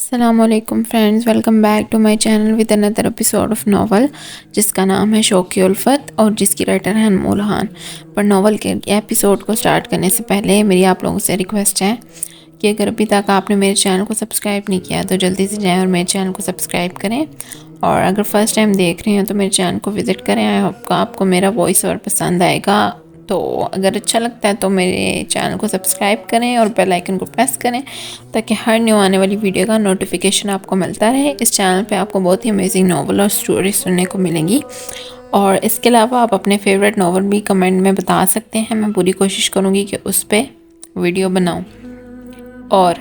अस्सलामुअलैकुम friends, welcome back to my channel with another episode of novel जिसका नाम है शौक़ उल्फत और जिसकी राइटर है अनमोल खान। पर नावल के एपिसोड को स्टार्ट करने से पहले मेरी आप लोगों से रिक्वेस्ट है कि अगर अभी तक आपने मेरे चैनल को सब्सक्राइब नहीं किया तो जल्दी से जाएं और मेरे चैनल को सब्सक्राइब करें, और अगर फर्स्ट टाइम देख रहे हैं तो मेरे चैनल को विज़िट करें। आई होप आपको मेरा वॉइस ओवर पसंद आएगा, तो अगर अच्छा लगता है तो मेरे चैनल को सब्सक्राइब करें और बेल आइकन को प्रेस करें ताकि हर न्यू आने वाली वीडियो का नोटिफिकेशन आपको मिलता रहे। इस चैनल पे आपको बहुत ही अमेजिंग नावल और स्टोरी सुनने को मिलेंगी, और इसके अलावा आप अपने फेवरेट नावल भी कमेंट में बता सकते हैं। मैं पूरी कोशिश करूँगी कि उस पर वीडियो बनाऊँ। और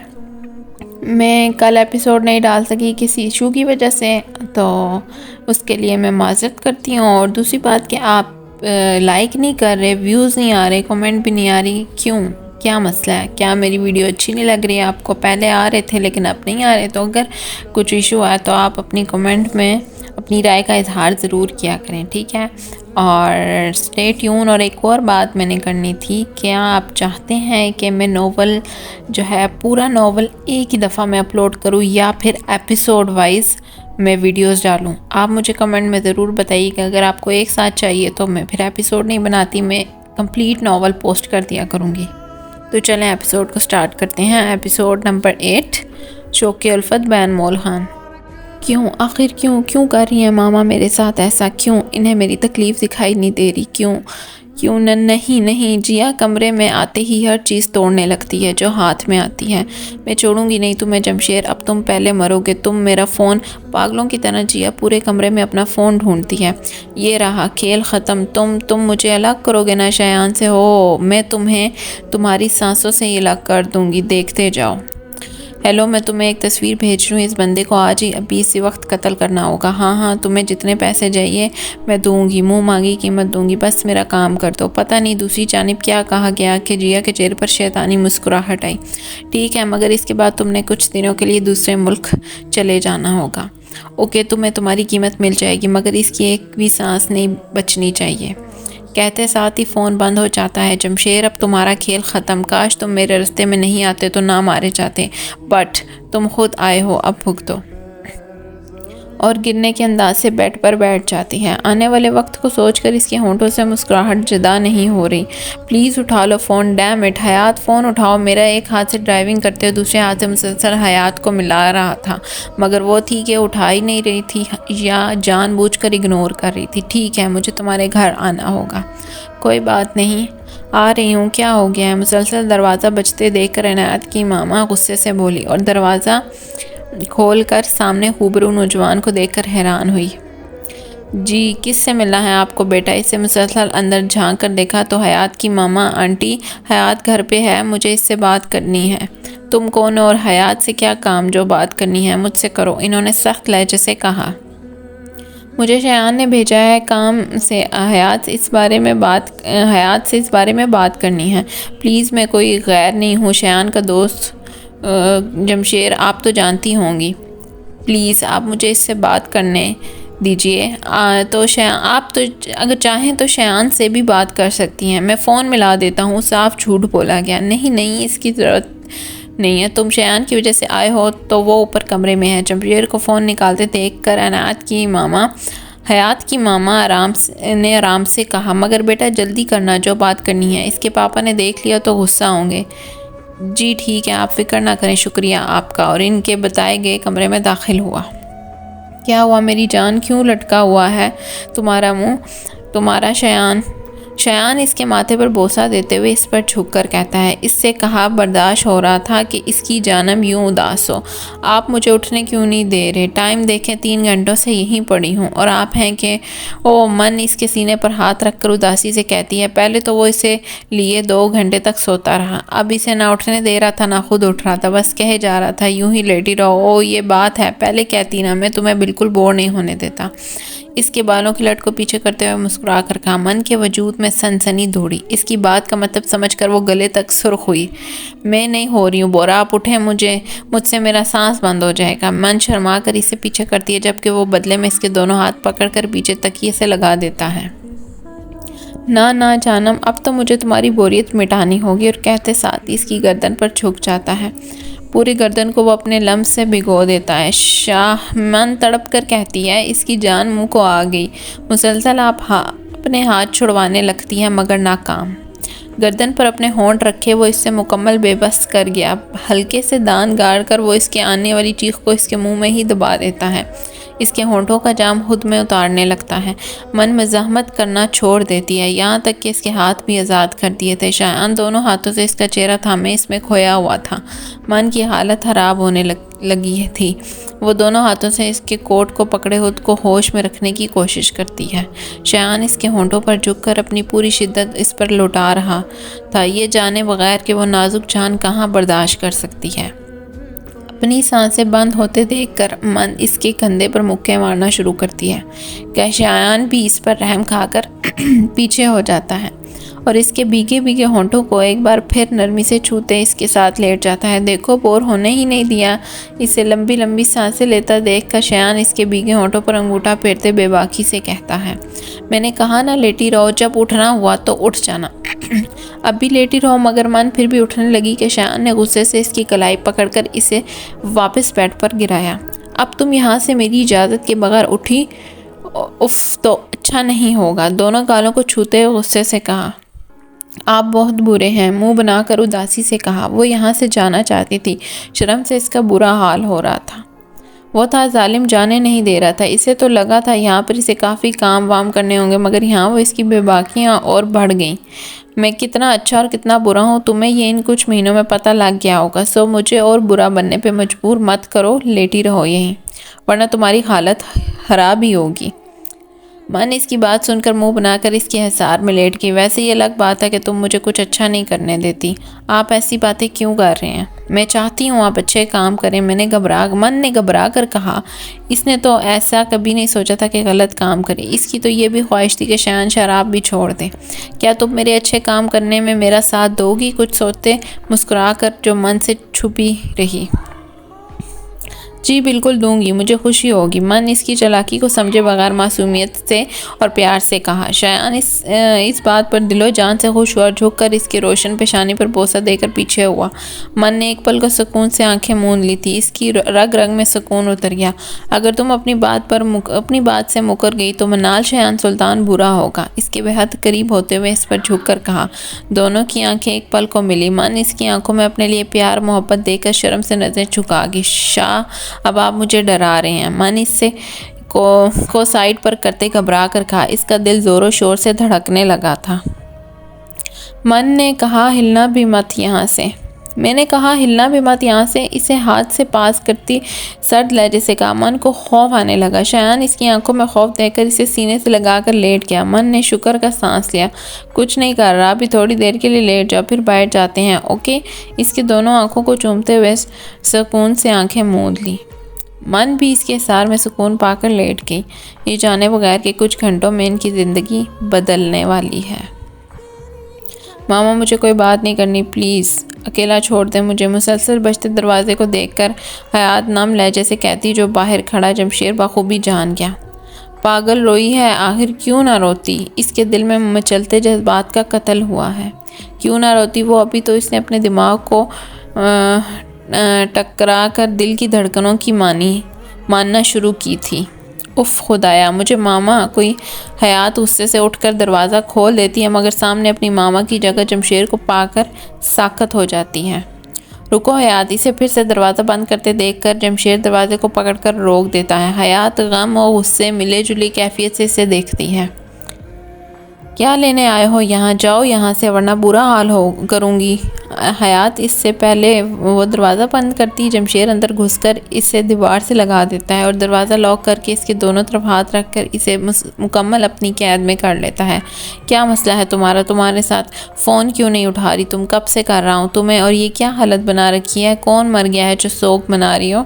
मैं कल एपिसोड नहीं डाल सकी किसी इशू की वजह से, तो उसके लिए मैं माज़रत करती हूँ। और दूसरी बात कि आप लाइक नहीं कर रहे, व्यूज़ नहीं आ रहे, कमेंट भी नहीं आ रही, क्यों? क्या मसला है? क्या मेरी वीडियो अच्छी नहीं लग रही है आपको? पहले आ रहे थे लेकिन अब नहीं आ रहे। तो अगर कुछ इशू आया तो आप अपनी कमेंट में अपनी राय का इजहार ज़रूर किया करें, ठीक है? और स्टे ट्यून। और एक और बात मैंने करनी थी, क्या आप चाहते हैं कि मैं नावल जो है पूरा नावल एक ही दफ़ा में अपलोड करूँ या फिर एपिसोड वाइज मैं वीडियोस डालूं? आप मुझे कमेंट में ज़रूर बताइए कि अगर आपको एक साथ चाहिए तो मैं फिर एपिसोड नहीं बनाती, मैं कंप्लीट नावल पोस्ट कर दिया करूँगी। तो चलें एपिसोड को स्टार्ट करते हैं। एपिसोड नंबर 8, शौक़ उल्फत बाय अनमोल खान। क्यों, आखिर क्यों कर रही हैं मामा मेरे साथ ऐसा? क्यों इन्हें मेरी तकलीफ़ दिखाई नहीं दे रही? क्यों नहीं जिया कमरे में आते ही हर चीज़ तोड़ने लगती है जो हाथ में आती है। मैं छोड़ूंगी नहीं तुम्हें जमशेद, अब तुम पहले मरोगे। तुम मेरा फ़ोन, पागलों की तरह जिया पूरे कमरे में अपना फ़ोन ढूंढती है। ये रहा खेल ख़त्म। तुम मुझे अलग करोगे ना शयान से? हो, मैं तुम्हें तुम्हारी सांसों से ही अलग कर दूँगी, देखते जाओ। हेलो, मैं तुम्हें एक तस्वीर भेज रही हूँ। इस बंदे को आज ही अभी इसी वक्त कत्ल करना होगा। हाँ, तुम्हें जितने पैसे चाहिए मैं दूंगी, मुंह मांगी कीमत दूंगी, बस मेरा काम कर दो। पता नहीं दूसरी जानिब क्या कहा गया कि जिया के चेहरे पर शैतानी मुस्कुराहट आई। ठीक है, मगर इसके बाद तुमने कुछ दिनों के लिए दूसरे मुल्क चले जाना होगा। ओके, तुम्हें तुम्हारी कीमत मिल जाएगी, मगर इसकी एक भी सांस नहीं बचनी चाहिए। कहते साथ ही फ़ोन बंद हो जाता है। जमशेद, अब तुम्हारा खेल ख़त्म। काश तुम मेरे रास्ते में नहीं आते तो ना मारे जाते, बट तुम खुद आए हो, अब भुगतो। और गिरने के अंदाज से बेड पर बैठ जाती है। आने वाले वक्त को सोचकर इसके होंठों से मुस्कुराहट जुदा नहीं हो रही। प्लीज़ उठा लो phone. Damn it Hayat, phone उठाओ। मेरा एक हाथ से ड्राइविंग करते हुए दूसरे हाथ से मुसलसल हयात को मिला रहा था, मगर वो थी कि उठा ही नहीं रही थी या जानबूझकर इग्नोर कर रही थी। ठीक है, मुझे तुम्हारे घर आना होगा। कोई बात नहीं, आ रही हूँ। क्या हो गया है? मुसलसल दरवाज़ा बजते देखकर इनायत की मामा गुस्से से बोली और दरवाज़ा खोलकर सामने खूबरू नौजवान को देखकर हैरान हुई। जी, किससे मिलना है आपको बेटा? इससे मुसलसल अंदर झांक कर देखा तो हयात की मामा, आंटी हयात घर पे है, मुझे इससे बात करनी है। तुम कौन हो और हयात से क्या काम? जो बात करनी है मुझसे करो, इन्होंने सख्त लहजे से कहा। मुझे शयान ने भेजा है काम से, हयात से इस बारे में बात करनी है। प्लीज़, मैं कोई गैर नहीं हूँ, शयान का दोस्त जमशेद, आप तो जानती होंगी। प्लीज़ आप मुझे इससे बात करने दीजिए। तो आप तो अगर चाहें तो शयान से भी बात कर सकती हैं। मैं फ़ोन मिला देता हूँ। साफ झूठ बोला गया। नहीं, इसकी ज़रूरत नहीं है। तुम शयान की वजह से आए हो तो वो ऊपर कमरे में है। जमशेद को फ़ोन निकालते देख कर हयात की मामा आराम से कहा, मगर बेटा जल्दी करना, जो बात करनी है। इसके पापा ने देख लिया तो गुस्सा होंगे। जी ठीक है, आप फिक्र ना करें, शुक्रिया आपका। और इनके बताए गए कमरे में दाखिल हुआ। क्या हुआ मेरी जान? क्यों लटका हुआ है तुम्हारा मुंह? तुम्हारा शयान इसके माथे पर बोसा देते हुए इस पर झुककर कहता है। इससे कहा बर्दाश्त हो रहा था कि इसकी जानब यूं उदास हो। आप मुझे उठने क्यों नहीं दे रहे? टाइम देखें, 3 घंटों से यहीं पड़ी हूँ और आप हैं कि ओ। मन इसके सीने पर हाथ रखकर उदासी से कहती है। पहले तो वो इसे लिए 2 घंटे तक सोता रहा, अब इसे ना उठने दे रहा था ना खुद उठ रहा था, बस कहे जा रहा था यूं ही लेटी रहो। ओ ये बात है, पहले कहती ना, मैं तुम्हें बिल्कुल बोर नहीं होने देता। इसके बालों की लट को पीछे करते हुए मुस्कुरा कर कहा। मन के वजूद में सनसनी दौड़ी। इसकी बात का मतलब समझकर वो गले तक सुर्ख हुई। मैं नहीं हो रही हूँ बोरा, आप उठें, मुझसे मेरा सांस बंद हो जाएगा। मन शर्मा कर इसे पीछे करती है, जबकि वो बदले में इसके दोनों हाथ पकड़कर पीछे तकिए से लगा देता है। ना जानम, अब तो मुझे तुम्हारी बोरियत मिटानी होगी। और कहते साथ ही इसकी गर्दन पर झुक जाता है। पूरी गर्दन को वो अपने लम्स से भिगो देता है। मन तड़प कर कहती है, इसकी जान मुंह को आ गई। मुसलसल आप अपने हाथ छुड़वाने लगती है मगर नाकाम। गर्दन पर अपने होंठ रखे वो इससे मुकम्मल बेबस कर गया। हल्के से दांत गाड़ कर वो इसके आने वाली चीख को इसके मुंह में ही दबा देता है। इसके होंठों का जाम खुद में उतारने लगता है। मन मज़ाहमत करना छोड़ देती है, यहाँ तक कि इसके हाथ भी आज़ाद कर दिए थे। शायान दोनों हाथों से इसका चेहरा थामे इसमें खोया हुआ था। मन की हालत ख़राब होने लगी थी। वो दोनों हाथों से इसके कोट को पकड़े खुद को होश में रखने की कोशिश करती है। शायान इसके होंठों पर झुककर अपनी पूरी शिद्दत इस पर लौटा रहा था, ये जाने बगैर कि वो नाजुक जान कहाँ बर्दाश्त कर सकती है। अपनी सांसें बंद होते देखकर मन इसके कंधे पर मुक्के मारना शुरू करती है। क्या शायान भी इस पर रहम खाकर पीछे हो जाता है और इसके भीगे भीगे होंठों को एक बार फिर नरमी से छूते इसके साथ लेट जाता है। देखो, बोर होने ही नहीं दिया। इसे लंबी लंबी सांसें लेता देखकर शायान इसके भीगे होंठों पर अंगूठा फेरते बेबाकी से कहता है, मैंने कहा ना लेटी रहो, जब उठना हुआ तो उठ जाना। अब भी लेटी रहो। मगर मन फिर भी उठने लगी कि शायान ने गुस्से से इसकी कलाई पकड़कर इसे वापस बेड पर गिराया। अब तुम यहाँ से मेरी इजाज़त के बगैर उठी उफ तो अच्छा नहीं होगा। दोनों गालों को छूते हुए गुस्से से कहा, आप बहुत बुरे हैं। मुंह बनाकर उदासी से कहा। वो यहाँ से जाना चाहती थी। शर्म से इसका बुरा हाल हो रहा था। वो था जालिम, जाने नहीं दे रहा था। इसे तो लगा था यहाँ पर इसे काफ़ी काम वाम करने होंगे, मगर यहाँ वो इसकी बेबाकियाँ और बढ़ गईं। मैं कितना अच्छा और कितना बुरा हूँ तुम्हें ये इन कुछ महीनों में पता लग गया होगा। सो मुझे और बुरा बनने पे मजबूर मत करो, लेटी रहो यहीं, वरना तुम्हारी हालत ख़राब ही होगी। मन इसकी बात सुनकर मुंह बनाकर इसके हिसार में लेट गई। वैसे ये अलग बात है कि तुम मुझे कुछ अच्छा नहीं करने देती। आप ऐसी बातें क्यों कर रहे हैं? मैं चाहती हूँ आप अच्छे काम करें। मन ने घबरा कर कहा। इसने तो ऐसा कभी नहीं सोचा था कि गलत काम करे। इसकी तो ये भी ख्वाहिश थी कि शायान शराब भी छोड़ दे। क्या तुम मेरे अच्छे काम करने में मेरा साथ दोगी? कुछ सोचते मुस्कुरा कर जो मन से छुपी रही। जी बिल्कुल दूंगी, मुझे खुशी होगी। मन इसकी चालाकी को समझे बगैर मासूमियत से और प्यार से कहा। शायान इस बात पर दिलो जान से खुश हुआ और झुककर इसके रोशन पेशानी पर बोसा देकर पीछे हुआ। मन ने एक पल को सुकून से आंखें मूंद ली थी। इसकी रग रग में सुकून उतर गया। अगर तुम अपनी बात से मुकर गई तो मनाल शायान सुल्तान बुरा होगा। इसके बेहद करीब होते हुए इस पर झुक कर कहा। दोनों की आंखें एक पल को मिली। मन इसकी आंखों में अपने लिए प्यार मोहब्बत देकर शर्म से नजर झुका गई। शाह, अब आप मुझे डरा रहे हैं। मन इससे को साइड पर करते घबरा कर कहा। इसका दिल जोरों शोर से धड़कने लगा था। मन ने कहा, हिलना भी मत यहाँ से। मैंने कहा हिलना भी मत यहाँ से। इसे हाथ से पास करती सर्द लहजे से कहा। मन को खौफ आने लगा। शायान इसकी आंखों में खौफ देखकर इसे सीने से लगाकर लेट गया। मन ने शुक्र का सांस लिया। कुछ नहीं कर रहा, अभी थोड़ी देर के लिए लेट जाओ, फिर बैठ जाते हैं, ओके? इसकी दोनों आंखों को चूमते हुए सुकून से आंखें मूंद ली। मन भी इसके हिसार में सुकून पाकर लेट गई। ये जाने बगैर कि कुछ घंटों में इनकी ज़िंदगी बदलने वाली है। मामा, मुझे कोई बात नहीं करनी, प्लीज़ अकेला छोड़ दें मुझे। मुसलसल बजते दरवाजे को देखकर हयात नम लहजे से कहती, जो बाहर खड़ा जमशेद बखूबी जान गया। पागल रोई है, आखिर क्यों ना रोती? इसके दिल में मचलते जज्बात का कत्ल हुआ है। क्यों ना रोती वो? अभी तो इसने अपने दिमाग को टकरा कर दिल की धड़कनों की मानना शुरू की थी। उफ खुदाया, मुझे मामा। कोई हयात गुस्से से उठकर दरवाज़ा खोल देती है, मगर सामने अपनी मामा की जगह जमशेद को पाकर साकत हो जाती है। रुको हयात, इसे फिर से दरवाज़ा बंद करते देखकर जमशेद दरवाजे को पकड़कर रोक देता है। हयात गम और गुस्से मिले जुली कैफियत से इसे देखती है। क्या लेने आए हो यहाँ? जाओ यहाँ से, वरना बुरा हाल करूँगी। हयात इससे पहले वो दरवाज़ा बंद करती, जमशेद अंदर घुसकर इसे दीवार से लगा देता है और दरवाज़ा लॉक करके इसके दोनों तरफ हाथ रखकर इसे मुकम्मल अपनी कैद में कर लेता है। क्या मसला है तुम्हारे साथ? फ़ोन क्यों नहीं उठा रही? तुम कब से कर रहा हूँ तुम्हें, और ये क्या हालत बना रखी है? कौन मर गया है जो शोक मना रही हो?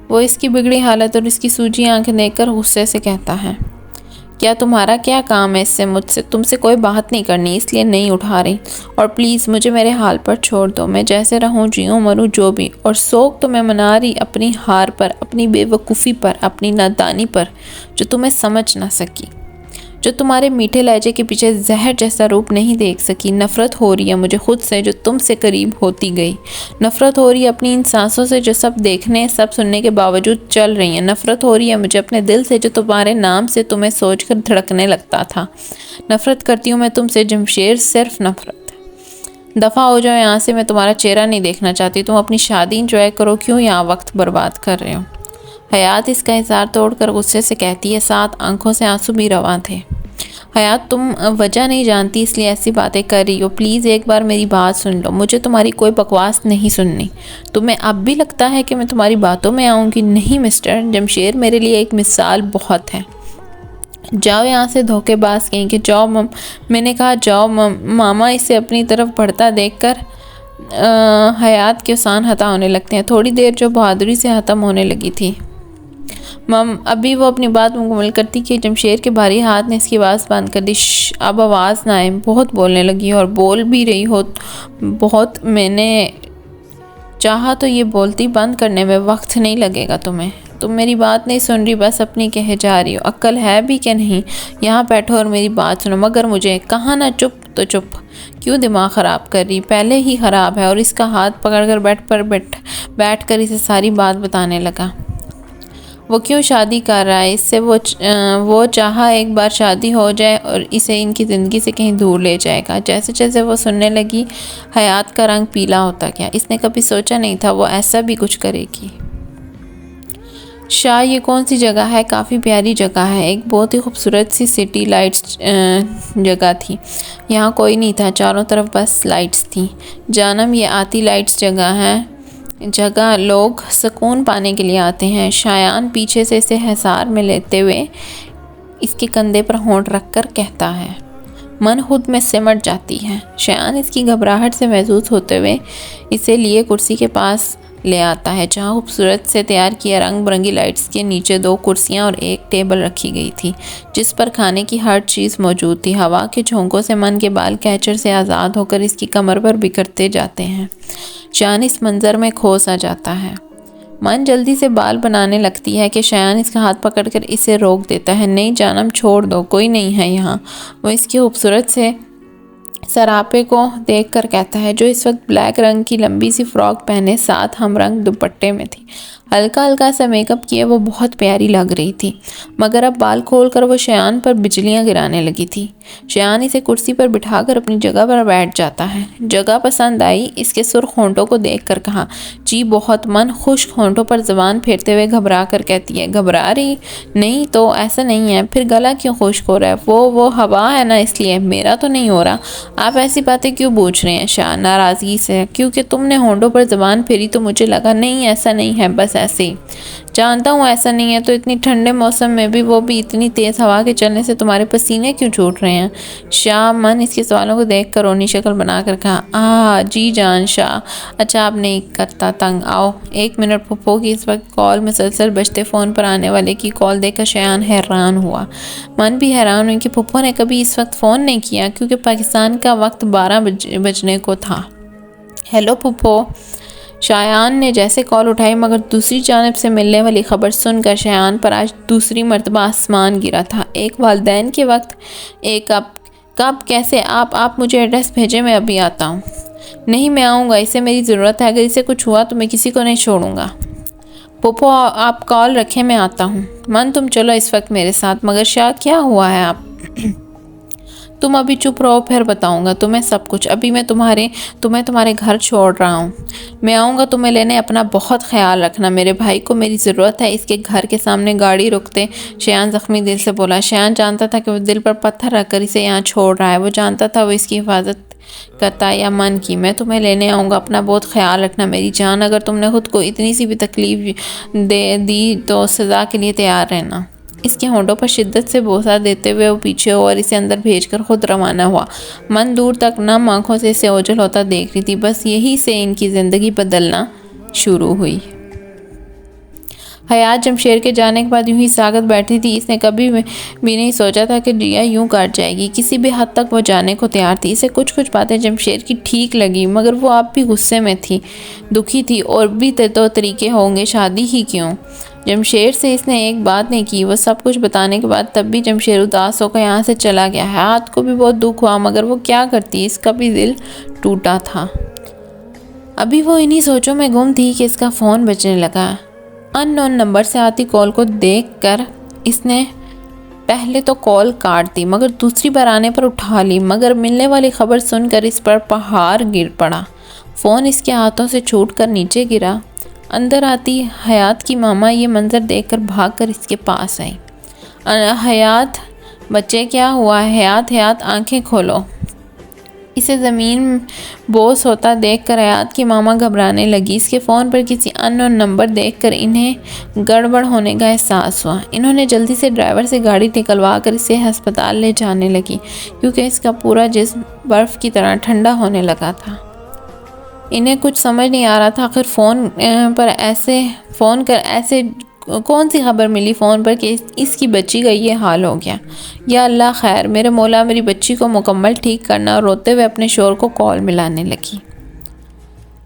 वो इसकी बिगड़ी हालत और इसकी सूजी आंखें देखकर गुस्से से कहता है। क्या तुम्हारा क्या काम है इससे? मुझसे तुमसे कोई बात नहीं करनी, इसलिए नहीं उठा रही। और प्लीज़ मुझे मेरे हाल पर छोड़ दो। मैं जैसे रहूं, जीऊं, मरूं, जो भी। और शोक तो मैं मना रही अपनी हार पर, अपनी बेवकूफ़ी पर, अपनी नादानी पर, जो तुम्हें समझ ना सकी, जो तुम्हारे मीठे लहजे के पीछे जहर जैसा रूप नहीं देख सकी। नफ़रत हो रही है मुझे खुद से जो तुमसे करीब होती गई। नफ़रत हो रही है अपनी इन सांसों से जो सब देखने सब सुनने के बावजूद चल रही हैं। नफ़रत हो रही है मुझे अपने दिल से जो तुम्हारे नाम से तुम्हें सोचकर धड़कने लगता था। नफ़रत करती हूँ मैं तुमसे जमशेर, सिर्फ नफ़रत। दफ़ा हो जाओ यहाँ से, मैं तुम्हारा चेहरा नहीं देखना चाहती। तुम अपनी शादी इंजॉय करो, क्यों यहाँ वक्त बर्बाद कर रहे हो। हयात इसका इज़हार तोड़कर गुस्से से कहती है, साथ आंखों से आंसू भी रवां थे। हयात तुम वजह नहीं जानती इसलिए ऐसी बातें कर रही हो। प्लीज़ एक बार मेरी बात सुन लो। मुझे तुम्हारी कोई बकवास नहीं सुननी। तुम्हें अब भी लगता है कि मैं तुम्हारी बातों में आऊँगी? नहीं मिस्टर जमशेर, मेरे लिए एक मिसाल बहुत है। जाओ यहाँ से धोखेबाज कहीं के। जाओ मैंने कहा जाओ मामा इसे अपनी तरफ बढ़ता देखकर हयात के उसान हता होने लगते हैं। थोड़ी देर जो बहादुरी से ख़त्म होने लगी थी। अभी वो अपनी बात मुकम्मल करती कि जमशेर के भारी हाथ ने इसकी आवाज़ बंद कर दी। अब आवाज़ ना आए। बहुत बोलने लगी और बोल भी रही हो बहुत। मैंने चाहा तो ये बोलती बंद करने में वक्त नहीं लगेगा तुम्हें। तुम मेरी बात नहीं सुन रही, बस अपनी कहे जा रही हो। अक्ल है भी कि नहीं? यहाँ बैठो और मेरी बात सुनो। मगर मुझे कहा ना चुप तो चुप। क्यों दिमाग ख़राब कर रही? पहले ही ख़राब है। और इसका हाथ पकड़कर बैठ कर इसे सारी बात बताने लगा। वो क्यों शादी कर रहा है इससे? वो चाहा एक बार शादी हो जाए और इसे इनकी ज़िंदगी से कहीं दूर ले जाएगा। जैसे जैसे वो सुनने लगी हयात का रंग पीला होता गया। इसने कभी सोचा नहीं था वो ऐसा भी कुछ करेगी। शाह, ये कौन सी जगह है? काफ़ी प्यारी जगह है। एक बहुत ही खूबसूरत सी सिटी लाइट्स जगह थी। यहाँ कोई नहीं था, चारों तरफ बस लाइट्स थी। जानम, ये आती लाइट्स जगह लोग सुकून पाने के लिए आते हैं। शायान पीछे से इसे हिसार में लेते हुए इसके कंधे पर होंठ रखकर कहता है। मन खुद में सिमट जाती है। शायान इसकी घबराहट से महसूस होते हुए इसे लिए कुर्सी के पास ले आता है, जहाँ खूबसूरत से तैयार किया रंग बिरंगी लाइट्स के नीचे 2 कुर्सियाँ और एक टेबल रखी गई थी, जिस पर खाने की हर चीज़ मौजूद थी। हवा के झोंकों से मन के बाल कैचर से आज़ाद होकर इसकी कमर पर बिखरते जाते हैं। शायान इस मंज़र में खो सा जाता है। मन जल्दी से बाल बनाने लगती है कि शायान इसका हाथ पकड़कर इसे रोक देता है। नहीं जानम, छोड़ दो, कोई नहीं है यहाँ। वो इसकी खूबसूरत से सरापे को देखकर कहता है, जो इस वक्त ब्लैक रंग की लंबी सी फ्रॉक पहने साथ हम रंग दुपट्टे में थी। हल्का हल्का सा मेकअप किए वो बहुत प्यारी लग रही थी, मगर अब बाल खोलकर वो शायान पर बिजलियां गिराने लगी थी। शायान इसे कुर्सी पर बिठाकर अपनी जगह पर बैठ जाता है। जगह पसंद आई? इसके सुर्ख होंठों को देखकर कहा। जी बहुत। मन खुश्क होंठों पर ज़बान फेरते हुए घबरा कर कहती है। घबरा रही? नहीं तो ऐसा नहीं है। फिर गला क्यों खुश्क हो रहा है? वो हवा है ना, इसलिए। मेरा तो नहीं हो रहा। आप ऐसी बातें क्यों पूछ रहे हैं? शाह नाराज़गी से। क्योंकि तुमने होंठों पर ज़बान फेरी तो मुझे लगा नहीं ऐसा नहीं है, बस ऐसे ही। जानता हूँ ऐसा नहीं है, तो इतनी ठंडे मौसम में भी, वो भी इतनी तेज़ हवा के चलने से तुम्हारे पसीने क्यों छूट रहे हैं? शाह मन इसके सवालों को देख कर रोनी शक्ल बनाकर कहा, जी जान शाह। अच्छा आप नहीं करता तंग, आओ 1 मिनट। फुप्पो की इस वक्त कॉल मुसलसल बजते फ़ोन पर आने वाले की कॉल देखकर शायान हैरान हुआ। मन भी हैरान हुई कि फुप्पो ने कभी इस वक्त फ़ोन नहीं किया, क्योंकि पाकिस्तान का वक्त 12 बजने को था। हेलो फुप्पो। शायान ने जैसे कॉल उठाई, मगर दूसरी जानिब से मिलने वाली खबर सुनकर शायान पर आज दूसरी मर्तबा आसमान गिरा था। एक वालिदैन के वक्त एक कब कैसे? आप मुझे एड्रेस भेजें, मैं अभी आता हूँ। नहीं मैं आऊँगा, इसे मेरी ज़रूरत है। अगर इसे कुछ हुआ तो मैं किसी को नहीं छोड़ूंगा। पोपो आप कॉल रखें, मैं आता हूँ। मन तुम चलो इस वक्त मेरे साथ। मगर शाह क्या हुआ है? आप तुम अभी चुप रहो, फिर बताऊंगा तुम्हें सब कुछ। अभी मैं तुम्हारे घर छोड़ रहा हूँ। मैं आऊँगा तुम्हें लेने। अपना बहुत ख्याल रखना। मेरे भाई को मेरी ज़रूरत है। इसके घर के सामने गाड़ी रुकते शायान ज़ख्मी दिल से बोला। शायान जानता था कि वो दिल पर पत्थर रखकर इसे यहाँ छोड़ रहा है। वो जानता था वो इसकी हिफाजत करता या मन की। मैं तुम्हें लेने आऊँगा, अपना बहुत ख्याल रखना मेरी जान। अगर तुमने खुद को इतनी सी भी तकलीफ़ दे दी तो सज़ा के लिए तैयार रहना। इसके होंठों पर शिद्दत से बोसा देते हुए वो पीछे और इसे अंदर भेजकर खुद रवाना हुआ। मन दूर तक नम आँखों से इसे ओझल होता देख रही थी। बस यही से इनकी ज़िंदगी बदलना शुरू हुई। हयात जमशेर के जाने के बाद यूं ही सागत बैठी थी। इसने कभी भी नहीं सोचा था कि रिया यूं काट जाएगी। किसी भी हद तक वो जाने को तैयार थी। इसे कुछ बातें जमशेर की ठीक लगी, मगर वो आप भी गुस्से में थी, दुखी थी। और भी तो तरीके होंगे, शादी ही क्यों? जमशेद से इसने एक बात नहीं की। वो सब कुछ बताने के बाद तब भी जमशेद उदास होकर यहाँ से चला गया। हयात को भी बहुत दुख हुआ, मगर वो क्या करती, इसका भी दिल टूटा था। अभी वो इन्हीं सोचों में गुम थी कि इसका फ़ोन बजने लगा। अननोन नंबर से आती कॉल को देखकर इसने पहले तो कॉल काट दी, मगर दूसरी बार आने पर उठा ली। मगर मिलने वाली खबर सुनकर इस पर पहाड़ गिर पड़ा। फ़ोन इसके हाथों से छूटकर नीचे गिरा। अंदर आती हयात की मामा ये मंज़र देखकर भागकर इसके पास आई। हयात, बच्चे क्या हुआ? हयात, हयात आंखें खोलो। इसे ज़मीन बोस होता देखकर हयात की मामा घबराने लगी। इसके फ़ोन पर किसी अननोन नंबर देखकर इन्हें गड़बड़ होने का एहसास हुआ। इन्होंने जल्दी से ड्राइवर से गाड़ी निकलवा कर इसे अस्पताल ले जाने लगी, क्योंकि इसका पूरा जिस्म बर्फ़ की तरह ठंडा होने लगा था। इन्हें कुछ समझ नहीं आ रहा था आखिर फ़ोन कर ऐसे कौन सी खबर मिली फ़ोन पर कि इसकी बच्ची का ये हाल हो गया। या अल्लाह खैर, मेरे मौला मेरी बच्ची को मुकम्मल ठीक करना। और रोते हुए अपने शोर को कॉल मिलाने लगी।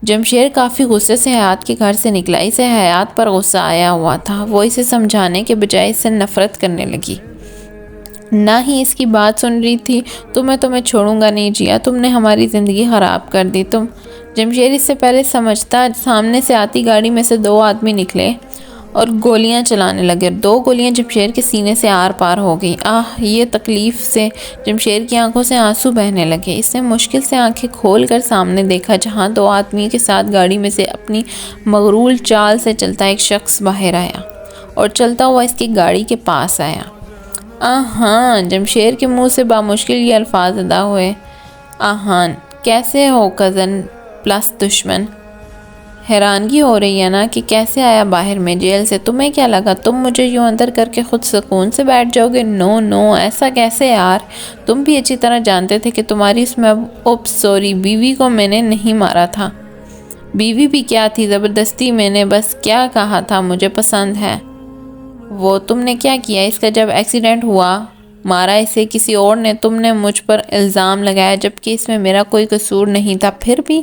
जमशेद काफ़ी गुस्से से हयात के घर से निकला। इसे हयात पर गुस्सा आया हुआ था। वो इसे समझाने के बजाय इससे नफ़रत करने लगी। ना ही इसकी बात सुन रही थी। तुम्हें छोड़ूंगा नहीं जिया, तुमने हमारी ज़िंदगी ख़राब कर दी तुम। जमशेद इससे पहले समझता, सामने से आती गाड़ी में से दो आदमी निकले और गोलियां चलाने लगे। दो गोलियां जमशेद के सीने से आर पार हो गई। ये तकलीफ़ से जमशेद की आंखों से आंसू बहने लगे। इसने मुश्किल से आंखें खोलकर सामने देखा, जहां दो आदमियों के साथ गाड़ी में से अपनी मगरूल चाल से चलता एक शख्स बाहर आया और चलता हुआ इसकी गाड़ी के पास आया। हाँ, जमशेद के मुंह से बामुश्किल ये अल्फाज अदा हुए। आहान, कैसे हो कज़न प्लस दुश्मन? हैरानगी हो रही है ना कि कैसे आया बाहर में जेल से? तुम्हें क्या लगा तुम मुझे यूँ अंदर करके खुद सुकून से बैठ जाओगे? नो नो, ऐसा कैसे यार? तुम भी अच्छी तरह जानते थे कि तुम्हारी सॉरी, बीवी को मैंने नहीं मारा था। बीवी भी क्या थी, ज़बरदस्ती मैंने बस क्या कहा था मुझे पसंद है। वो तुमने क्या किया? इसका जब एक्सीडेंट हुआ मारा इसे किसी और ने, तुमने मुझ पर इल्ज़ाम लगाया, जबकि इसमें मेरा कोई कसूर नहीं था। फिर भी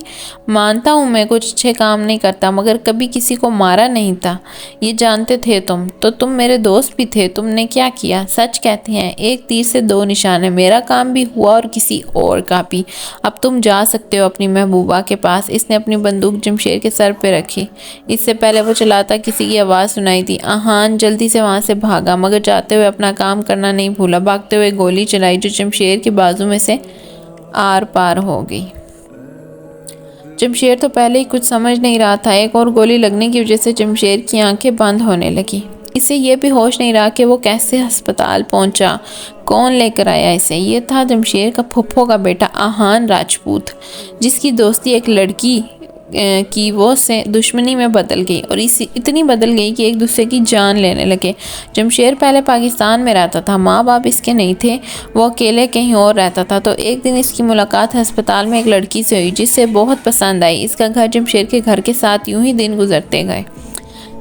मानता हूँ मैं कुछ अच्छे काम नहीं करता, मगर कभी किसी को मारा नहीं था, ये जानते थे तुम। तो तुम मेरे दोस्त भी थे, तुमने क्या किया? सच कहते हैं एक तीर से दो निशान है, मेरा काम भी हुआ और किसी और का भी। अब तुम जा सकते हो अपनी महबूबा के पास। इसने अपनी बंदूक जमशेद के सर पे रखी। इससे पहले वो चलाता किसी की आवाज़ सुनाई दी। आहान जल्दी से वहाँ से भागा, मगर जाते हुए अपना काम करना नहीं भूला। भागते हुए गोली चलाई जो जमशेद के बाजू में से आर पार हो गई। जमशेद तो पहले ही कुछ समझ नहीं रहा था। एक और गोली लगने की वजह से जमशेद की आंखें बंद होने लगी। इसे ये भी होश नहीं रहा कि वो कैसे अस्पताल पहुंचा, कौन लेकर आया इसे। ये था जमशेद का फुफ्फो का बेटा आहान राजपूत, जिसकी दोस्ती एक लड़की की वो से दुश्मनी में बदल गई, और इतनी बदल गई कि एक दूसरे की जान लेने लगे। जमशेद पहले पाकिस्तान में रहता था, माँ बाप इसके नहीं थे, वो अकेले कहीं और रहता था। तो एक दिन इसकी मुलाकात अस्पताल में एक लड़की से हुई, जिससे बहुत पसंद आई। इसका घर जमशेद के घर के साथ यूं ही दिन गुजरते गए।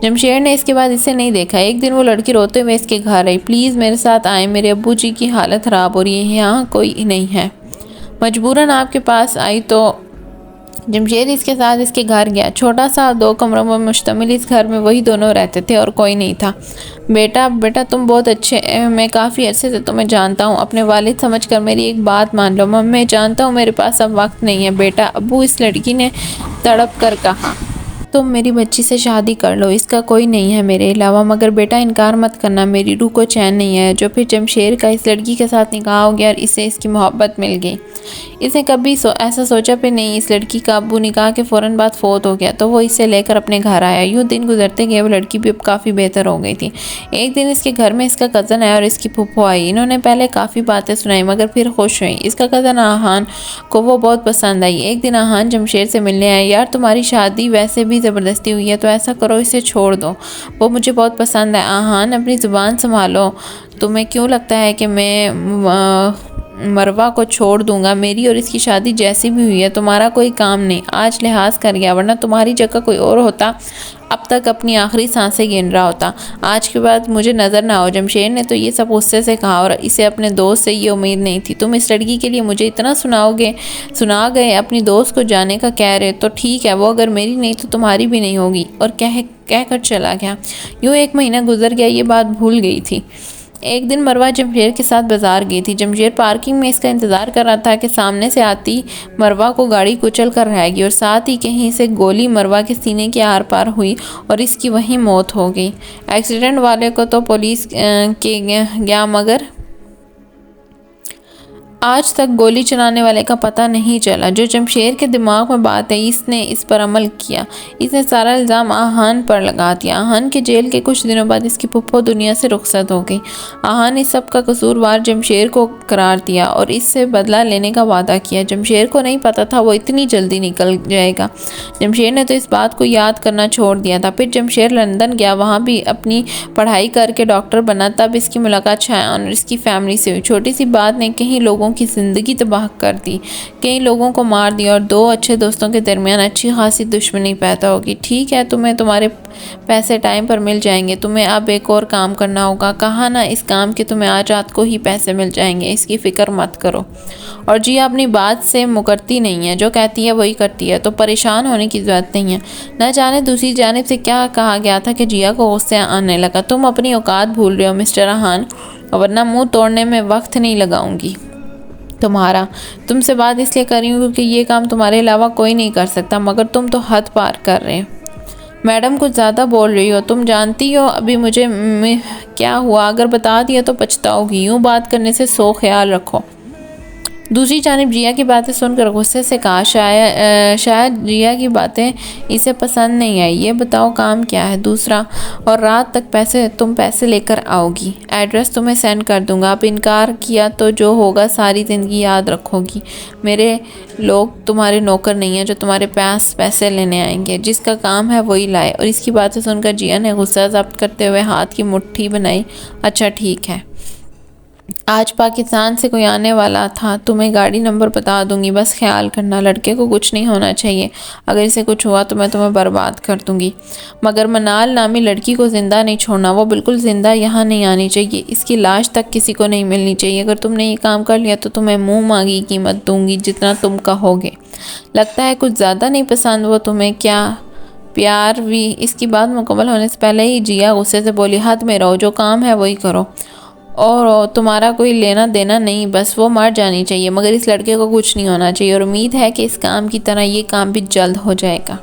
जमशेद ने इसके बाद इसे नहीं देखा। एक दिन वो लड़की रोते हुए इसके घर आई। प्लीज़ मेरे साथ आए, मेरे अब्बू जी की हालत ख़राब हो रही है, यहाँ कोई नहीं है। मजबूरन आपके पास आई। तो जमशेद इसके साथ इसके घर गया। छोटा सा 2 कमरों में मुश्तमिल इस घर में वही दोनों रहते थे और कोई नहीं था। बेटा तुम बहुत अच्छे, मैं काफ़ी अरसे से तुम्हें जानता हूँ। अपने वालिद समझकर मेरी एक बात मान लो। मैं जानता हूँ मेरे पास अब वक्त नहीं है बेटा, अब्बू, इस लड़की ने तड़प कर कहा। तुम मेरी बच्ची से शादी कर लो, इसका कोई नहीं है मेरे अलावा। मगर बेटा इनकार मत करना, मेरी रूह को चैन नहीं है। जो फिर जमशेद का इस लड़की के साथ निकाह हो गया और इसे इसकी मोहब्बत मिल गई। इसने कभी ऐसा सोचा भी नहीं। इस लड़की का अब्बू निकाह के फ़ौरन बाद फोत हो गया, तो वो इसे लेकर अपने घर आया। यूँ दिन गुजरते गए। वो लड़की भी अब काफ़ी बेहतर हो गई थी। एक दिन इसके घर में इसका कज़न आया और इसकी फूफो आई। इन्होंने पहले काफ़ी बातें सुनाई, मगर फिर खुश हुई। इसका कज़न आहान को वो बहुत पसंद आई। एक दिन आहान जमशेद से मिलने आया। यार तुम्हारी शादी वैसे भी ज़बरदस्ती हुई है, तो ऐसा करो इसे छोड़ दो, वो मुझे बहुत पसंद है। आहान अपनी ज़ुबान संभालो, तुम्हें क्यों लगता है कि मैं मरवा को छोड़ दूंगा। मेरी और इसकी शादी जैसी भी हुई है, तुम्हारा कोई काम नहीं। आज लिहाज कर गया, वरना तुम्हारी जगह कोई और होता अब तक अपनी आखिरी सांसें गिन रहा होता। आज के बाद मुझे नज़र ना आओ। जमशेद ने तो ये सब गुस्से से कहा और इसे अपने दोस्त से ये उम्मीद नहीं थी। तुम इस लड़की के लिए मुझे इतना सुना गए, अपनी दोस्त को जाने का कह रहे तो ठीक है, वो अगर मेरी नहीं तो तुम्हारी भी नहीं होगी। और कहकर चला गया। यूँ 1 महीना गुजर गया, ये बात भूल गई थी। एक दिन मरवा जमशेद के साथ बाजार गई थी। जमशेद पार्किंग में इसका इंतज़ार कर रहा था कि सामने से आती मरवा को गाड़ी कुचल कर रहेगी और साथ ही कहीं से गोली मरवा के सीने के आर पार हुई और इसकी वहीं मौत हो गई। एक्सीडेंट वाले को तो पुलिस के गया, मगर आज तक गोली चलाने वाले का पता नहीं चला। जो जमशेद के दिमाग में बात है, इसने इस पर अमल किया। इसने सारा इल्ज़ाम आहान पर लगा दिया। आहान के जेल के कुछ दिनों बाद इसकी फुप्पो दुनिया से रुखसत हो गई। आहान इस सब का कसूरवार जमशेद को करार दिया और इससे बदला लेने का वादा किया। जमशेद को नहीं पता था वो इतनी जल्दी निकल जाएगा। जमशेद ने तो इस बात को याद करना छोड़ दिया था। फिर जमशेद लंदन गया, वहाँ भी अपनी पढ़ाई करके डॉक्टर बना। तब इसकी मुलाकात शायान और इसकी फैमिली से हुई। छोटी सी बात ने कई लोगों की ज़िंदगी तबाह कर दी, कई लोगों को मार दिया और 2 अच्छे दोस्तों के दरमियान अच्छी खासी दुश्मनी पैदा होगी। ठीक है, तुम्हें तुम्हारे पैसे टाइम पर मिल जाएंगे, तुम्हें अब एक और काम करना होगा। कहा ना इस काम के तुम्हें आज रात को ही पैसे मिल जाएंगे, इसकी फ़िक्र मत करो। और जी अपनी बात से मुकरती नहीं है, जो कहती है वही करती है, तो परेशान होने की ज़रूरत नहीं है। न जाने दूसरी जानिब से क्या कहा गया था कि जिया को गुस्से आने लगा। तुम अपनी औकात भूल रहे हो मिस्टर आहान, वरना मुंह तोड़ने में वक्त नहीं लगाऊंगी तुम्हारा। तुमसे बात इसलिए कर रही हूँ क्योंकि ये काम तुम्हारे अलावा कोई नहीं कर सकता, मगर तुम तो हद पार कर रहे हो। मैडम कुछ ज़्यादा बोल रही हो। तुम जानती हो अभी मुझे क्या हुआ, अगर बता दिया तो पछताओगी। यूँ बात करने से 100 ख्याल रखो। दूसरी जानिब जिया की बातें सुनकर गुस्से से कहा, शायद जिया की बातें इसे पसंद नहीं आई। ये बताओ काम क्या है? दूसरा, और रात तक तुम पैसे लेकर आओगी, एड्रेस तुम्हें सेंड कर दूंगा। अब इनकार किया तो जो होगा सारी ज़िंदगी याद रखोगी। मेरे लोग तुम्हारे नौकर नहीं हैं जो तुम्हारे पास पैसे लेने आएंगे। जिसका काम है वही लाए। और इसकी बातें सुनकर जिया ने गुस्सा ज़ब्त करते हुए हाथ की मुट्ठी बनाई। अच्छा ठीक है, आज पाकिस्तान से कोई आने वाला था, तुम्हें गाड़ी नंबर बता दूंगी, बस ख्याल करना। लड़के को कुछ नहीं होना चाहिए, अगर इसे कुछ हुआ तो मैं तुम्हें बर्बाद कर दूंगी। मगर मनाल नामी लड़की को ज़िंदा नहीं छोड़ना, वो बिल्कुल ज़िंदा यहाँ नहीं आनी चाहिए। इसकी लाश तक किसी को नहीं मिलनी चाहिए। अगर तुमने ये काम कर लिया तो तुम्हें मुँह मांगी कीमत दूंगी, जितना तुम कहोगे। लगता है कुछ ज़्यादा नहीं पसंद वो तुम्हें, क्या प्यार भी? इसकी बात मुकम्मल होने से पहले ही जिया गुस्से से बोली, हद में रहो, जो काम है वही करो। और तुम्हारा कोई लेना देना नहीं, बस वो मर जानी चाहिए, मगर इस लड़के को कुछ नहीं होना चाहिए। और उम्मीद है कि इस काम की तरह ये काम भी जल्द हो जाएगा।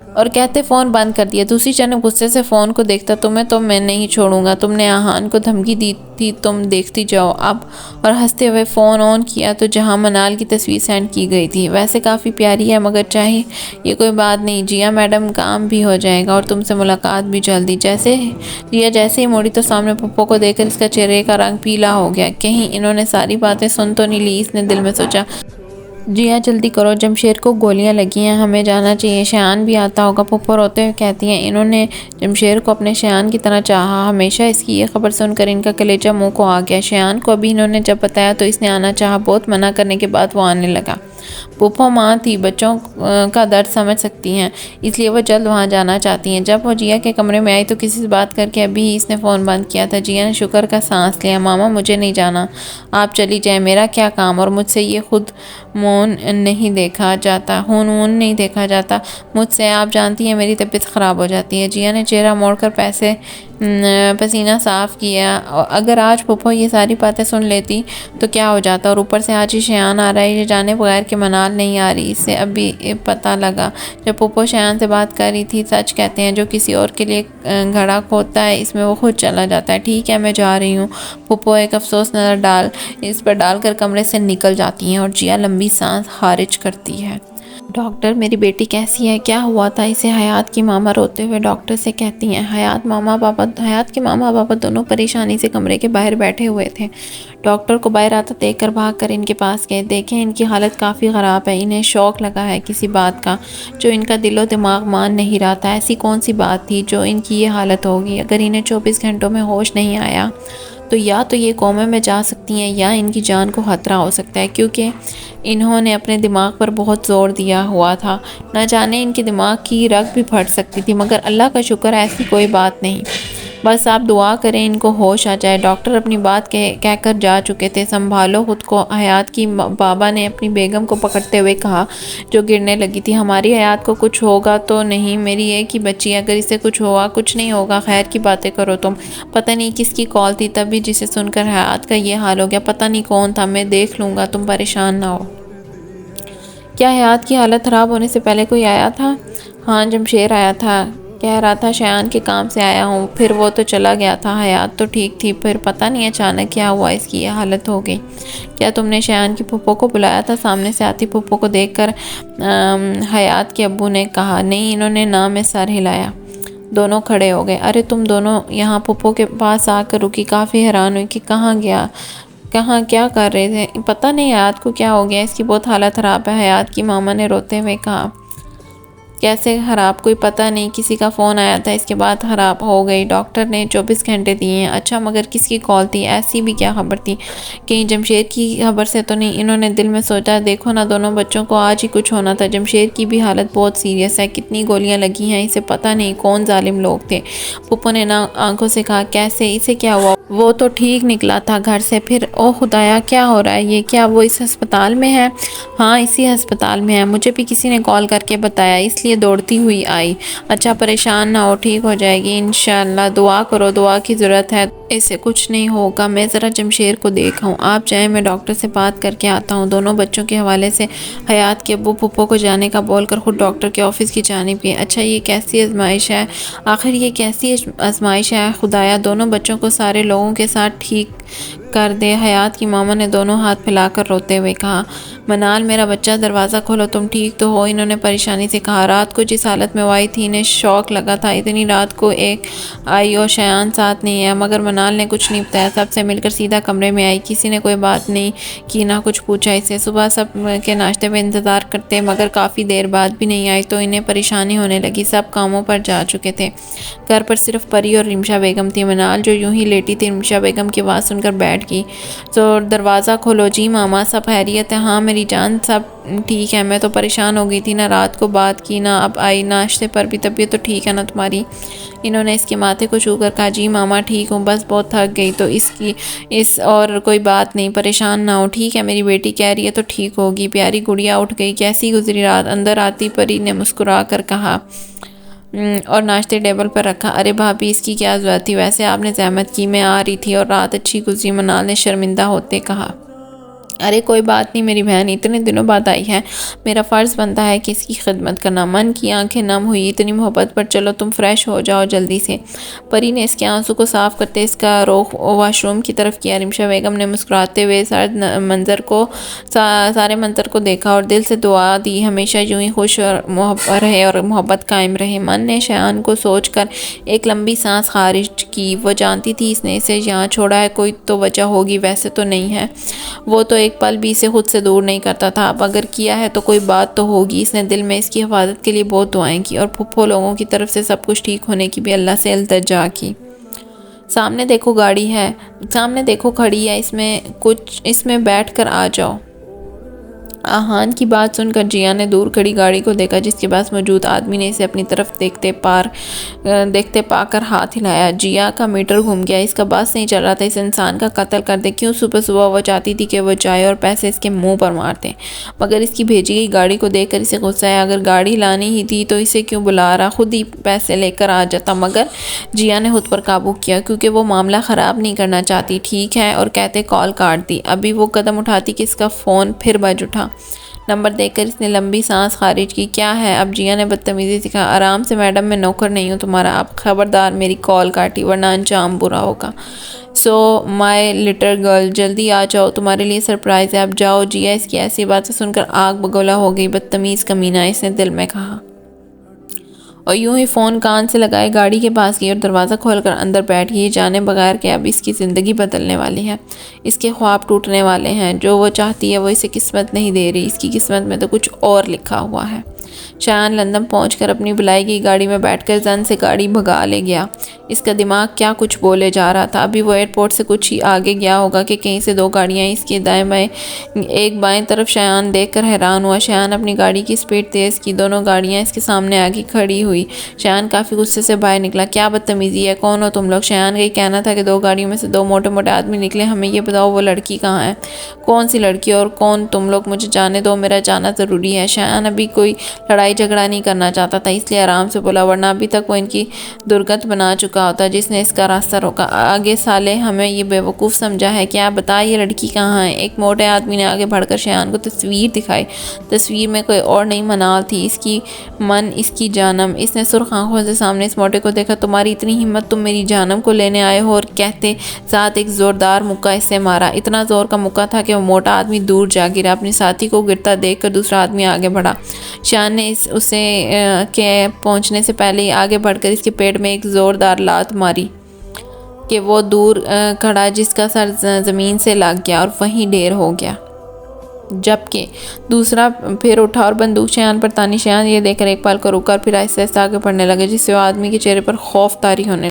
और कहते फ़ोन बंद कर दिया। दूसरी जन गुस्से से फ़ोन को देखता, तुम्हें तो मैं नहीं छोड़ूंगा, तुमने आहान को धमकी दी थी, तुम देखती जाओ अब। और हंसते हुए फ़ोन ऑन किया तो जहां मनाल की तस्वीर सेंड की गई थी। वैसे काफ़ी प्यारी है, मगर चाहे ये कोई बात नहीं, जिया मैडम काम भी हो जाएगा और तुमसे मुलाकात भी जल्दी। जिया जैसे ही मुड़ी तो सामने पप्पो को देखकर इसका चेहरे का रंग पीला हो गया। कहीं इन्होंने सारी बातें सुन तो नहीं ली, इसने दिल में सोचा। जिया जल्दी करो, जमशेद को गोलियां लगी हैं, हमें जाना चाहिए। शयान भी आता होगा। पप्पो रोते हुए कहती हैं, इन्होंने जमशेद को अपने शयान की तरह चाहा हमेशा। इसकी ये खबर सुनकर इनका कलेजा मुंह को आ गया। शयान को अभी इन्होंने जब बताया तो इसने आना चाहा। बहुत मना करने के बाद वो आने लगा। पुप्पो माँ थी, बच्चों का दर्द समझ सकती हैं, इसलिए वो जल्द वहाँ जाना चाहती हैं। जब वो जिया के कमरे में आई तो किसी से बात करके अभी ही इसने फ़ोन बंद किया था। जिया ने शुक्र का सांस लिया। मामा मुझे नहीं जाना, आप चली जाए, मेरा क्या काम, और मुझसे ये खुद खून नहीं देखा जाता मुझसे, आप जानती हैं मेरी तबीयत ख़राब हो जाती है। जिया ने चेहरा मोड़कर पसीना साफ़ किया। अगर आज पुप्पो ये सारी बातें सुन लेती तो क्या हो जाता, और ऊपर से आज ही शयान आ रहा है, ये जाने बगैर कि मनाल नहीं आ रही। इससे अभी पता लगा जब पुप्पो शयान से बात कर रही थी। सच कहते हैं जो किसी और के लिए घड़ा खोदता है, इसमें वो खुद चला जाता है। ठीक है, मैं जा रही हूँ। पुप्पो एक अफसोस नज़र इस पर डालकर कमरे से निकल जाती हैं और जिया लंबी सांस खारिज करती है। डॉक्टर, मेरी बेटी कैसी है, क्या हुआ था इसे? हयात की मामा रोते हुए डॉक्टर से कहती हैं। हयात के मामा पापा दोनों परेशानी से कमरे के बाहर बैठे हुए थे। डॉक्टर को बाहर आता देखकर भागकर इनके पास गए। देखें इनकी हालत काफ़ी ख़राब है, इन्हें शौक लगा है किसी बात का जो इनका दिलो दिमाग मान नहीं रहा था। ऐसी कौन सी बात थी जो इनकी ये हालत होगी? अगर इन्हें 24 घंटों में होश नहीं आया तो या तो ये कोमे में जा सकती हैं या इनकी जान को ख़तरा हो सकता है, क्योंकि इन्होंने अपने दिमाग पर बहुत ज़ोर दिया हुआ था। न जाने इनके दिमाग की रग भी फट सकती थी, मगर अल्लाह का शुक्र ऐसी कोई बात नहीं। बस आप दुआ करें इनको होश आ जाए। डॉक्टर अपनी बात कहकर जा चुके थे। संभालो खुद को, हयात की बाबा ने अपनी बेगम को पकड़ते हुए कहा, जो गिरने लगी थी। हमारी हयात को कुछ होगा तो नहीं? मेरी एक ही बच्ची, अगर इसे कुछ हुआ? कुछ नहीं होगा, खैर की बातें करो तुम। पता नहीं किसकी कॉल थी तभी जिसे सुनकर हयात का ये हाल हो गया। पता नहीं कौन था, मैं देख लूँगा, तुम परेशान ना हो। क्या हयात की हालत ख़राब होने से पहले कोई आया था? हाँ, जमशेर आया था, कह रहा था शयान के काम से आया हूँ, फिर वो तो चला गया था। हयात तो ठीक थी, फिर पता नहीं अचानक क्या हुआ, इसकी ये हालत हो गई। क्या तुमने शयान की फूफो को बुलाया था? सामने से आती फूफो को देखकर हयात के अब्बू ने कहा। नहीं, इन्होंने ना में सर हिलाया। दोनों खड़े हो गए। अरे तुम दोनों यहाँ? फूफो के पास आकर रुकी, काफ़ी हैरान हुई कि कहाँ गया, कहाँ क्या कर रहे थे। पता नहीं हयात को क्या हो गया, इसकी बहुत हालत ख़राब है, हयात की मामा ने रोते हुए कहा। कैसे ख़राब? कोई पता नहीं, किसी का फ़ोन आया था, इसके बाद ख़राब हो गई। डॉक्टर ने 24 घंटे दिए हैं। अच्छा, मगर किसकी कॉल थी? ऐसी भी क्या खबर थी? कहीं जमशेर की खबर से तो नहीं? इन्होंने दिल में सोचा, देखो ना, दोनों बच्चों को आज ही कुछ होना था। जमशेर की भी हालत बहुत सीरियस है, कितनी गोलियां लगी हैं इसे, पता नहीं कौन जालिम लोग थे। पप्पू ने ना आंखों से कहा, कैसे, इसे क्या हुआ? वो तो ठीक निकला था घर से, फिर ओ खुदाया, क्या हो रहा है ये? क्या वो इस अस्पताल में है? हाँ, इसी अस्पताल में है, मुझे भी किसी ने कॉल करके बताया, इसलिए दौड़ती हुई आई। अच्छा, परेशान ना हो, ठीक हो जाएगी इंशाल्लाह। दुआ करो, दुआ की ज़रूरत है, इसे कुछ नहीं होगा। मैं ज़रा जमशेर को देखा हूँ, आप जाएं, मैं डॉक्टर से बात करके आता हूँ। दोनों बच्चों के हवाले से हयात के अब्बू पुप्पो को जाने का बोलकर खुद डॉक्टर के ऑफिस की जानिब गए। अच्छा, ये कैसी आजमाइश है? आखिर ये कैसी आजमाइश है खुदाया? दोनों बच्चों को सारे लोगों के साथ ठीक कर दे। हयात की मामा ने दोनों हाथ फैलाकर रोते हुए कहा। मनाल, मेरा बच्चा, दरवाज़ा खोलो, तुम ठीक तो हो? इन्होंने परेशानी से कहा। रात को जिस हालत में वो आई थी, इन्हें शौक लगा था। इतनी रात को एक आई और शयान साथ नहीं है। मगर मनाल ने कुछ नहीं बताया, सबसे मिलकर सीधा कमरे में आई। किसी ने कोई बात नहीं की, ना कुछ पूछा इसे। सुबह सब के नाश्ते में इंतज़ार करते, मगर काफ़ी देर बाद भी नहीं आई तो इन्हें परेशानी होने लगी। सब कामों पर जा चुके थे। घर पर सिर्फ परी और रिमशा बेगम थी। मनाल जो यूं ही लेटी थी, रिमशा बेगम की आवाज़ सुनकर बैठ गई। तो दरवाज़ा खोलो। जी मामा, सब खैरियत है? हाँ मेरी जान, सब ठीक है। मैं तो परेशान हो गई थी, ना रात को बात की, ना अब आई। नाश्ते पर भी तबीयत तो ठीक है ना तुम्हारी? इन्होंने इसके माथे को छूकर कहा, जी मामा ठीक हूँ, बस बहुत थक गई तो इस और कोई बात नहीं, परेशान ना हो। ठीक है, मेरी बेटी कह रही है तो ठीक होगी। प्यारी गुड़िया उठ गई। कैसी गुजरी रात? अंदर आती परी ने मुस्कुरा कर कहा और नाश्ते टेबल पर रखा। अरे भाभी, इसकी क्या ज़रूरत थी? वैसे आपने ज़हमत की, मैं आ रही थी और रात अच्छी गुजरी। मनाल ने शर्मिंदा होते कहा। अरे कोई बात नहीं मेरी बहन, इतने दिनों बाद आई है, मेरा फ़र्ज़ बनता है कि इसकी खिदमत करना। मन की आंखें नम हुई इतनी मोहब्बत पर। चलो तुम फ्रेश हो जाओ जल्दी से। परी ने इसके आंसू को साफ़ करते इसका रुख वाशरूम की तरफ किया। रिमशा बेगम ने मुस्कुराते हुए सारे मंजर को देखा और दिल से दुआ दी, हमेशा यूं ही खुश और रहे और मोहब्बत कायम रहे। मन ने शयान को सोच कर एक लंबी सांस खारिज की। वो जानती थी इसने इसे यहाँ छोड़ा है, कोई तो वजह होगी, वैसे तो नहीं है। वो तो एक पल भी इसे खुद से दूर नहीं करता था, अब अगर किया है तो कोई बात तो होगी। इसने दिल में इसकी हिफाजत के लिए बहुत दुआएं की और फुफ्फो लोगों की तरफ से सब कुछ ठीक होने की भी अल्लाह से इल्तिजा की। सामने देखो गाड़ी है, सामने देखो खड़ी है, इसमें बैठ कर आ जाओ। आहान की बात सुनकर जिया ने दूर खड़ी गाड़ी को देखा, जिसके पास मौजूद आदमी ने इसे अपनी तरफ देखते पाकर हाथ हिलाया। जिया का मीटर घूम गया, इसका बस नहीं चल रहा था इस इंसान का कत्ल कर दे। क्यों सुबह सुबह वो चाहती थी कि वो जाए और पैसे इसके मुंह पर मारते, मगर इसकी भेजी गई गाड़ी को देखकर इसे गुस्सा आया। अगर गाड़ी लानी ही थी तो इसे क्यों बुला रहा, खुद ही पैसे लेकर आ जाता। मगर जिया ने खुद पर काबू किया, क्योंकि वो मामला ख़राब नहीं करना चाहती। ठीक है और कहते कॉल काट दी। अभी वो कदम उठाती कि इसका फ़ोन फिर बज उठा। नंबर देखकर इसने लंबी सांस खारिज की। क्या है? अब जिया ने बदतमीजी से कहा। आराम से मैडम, मैं नौकर नहीं हूँ तुम्हारा। आप खबरदार मेरी कॉल काटी वरना अंजाम बुरा होगा। सो माय लिटिल गर्ल, जल्दी आ जाओ, तुम्हारे लिए सरप्राइज़ है, अब जाओ। जिया इसकी ऐसी बातें सुनकर आग बगोला हो गई। बदतमीज़ कमीना, इसने दिल में कहा और यूं ही फ़ोन कान से लगाए गाड़ी के पास गई और दरवाज़ा खोलकर अंदर बैठ गई, जाने बगैर कि अब इसकी ज़िंदगी बदलने वाली है, इसके ख्वाब टूटने वाले हैं। जो वो चाहती है वो इसे किस्मत नहीं दे रही, इसकी किस्मत में तो कुछ और लिखा हुआ है। शायान लंदन पहुंचकर अपनी बुलाई की गाड़ी में बैठकर जन से गाड़ी भगा ले गया। इसका दिमाग क्या कुछ बोले जा रहा था। अभी वो एयरपोर्ट से कुछ ही आगे गया होगा कि कहीं से दो गाड़ियां इसके दाएं बाएं एक बाएं तरफ शायान देखकर हैरान हुआ। शायान अपनी गाड़ी की स्पीड तेज़ की। दोनों गाड़ियां इसके सामने आगे खड़ी हुई। शायान काफ़ी गुस्से से बाहर निकला। क्या बदतमीज़ी है, कौन हो तुम लोग? शायान का ये कहना था कि दो गाड़ियों में से दो मोटे मोटे आदमी निकले। हमें ये बताओ वो लड़की कहाँ है? कौन सी लड़की और कौन तुम लोग? मुझे जाने दो, मेरा जाना ज़रूरी है। शायान अभी कोई लड़ाई झगड़ा नहीं करना चाहता था, इसलिए आराम से बोला, वरना अभी तक वो इनकी दुर्गत बना चुका होता जिसने इसका रास्ता रोका। आगे साले हमें ये बेवकूफ़ समझा है क्या? बता ये लड़की कहाँ है? एक मोटे आदमी ने आगे बढ़कर शायान को तस्वीर दिखाई। तस्वीर में कोई और नहीं मनाल थी, इसकी मन, इसकी जानम। इसने सुर्ख आंखों से सामने इस मोटे को देखा। तुम्हारी इतनी हिम्मत, तुम मेरी जानम को लेने आए हो? और कहते साथ एक ज़ोरदार मुक्का इससे मारा। इतना ज़ोर का मुक्का था कि वो मोटा आदमी दूर जा गिरा। अपने साथी को गिरता देखकर दूसरा आदमी आगे बढ़ा। शायान ने उसे के पहुंचने से पहले ही आगे बढ़कर इसके पेट में एक ज़ोरदार लात मारी कि वो दूर खड़ा जिसका सर ज़मीन से लग गया और वहीं ढेर हो गया। जबकि दूसरा फिर उठा और बंदूक शायान पर तानी। शायान ये देखकर एक पल को रुका और फिर आहिस्ते आहिस्ते आगे बढ़ने लगे, जिससे वो आदमी के चेहरे पर खौफ तारी होने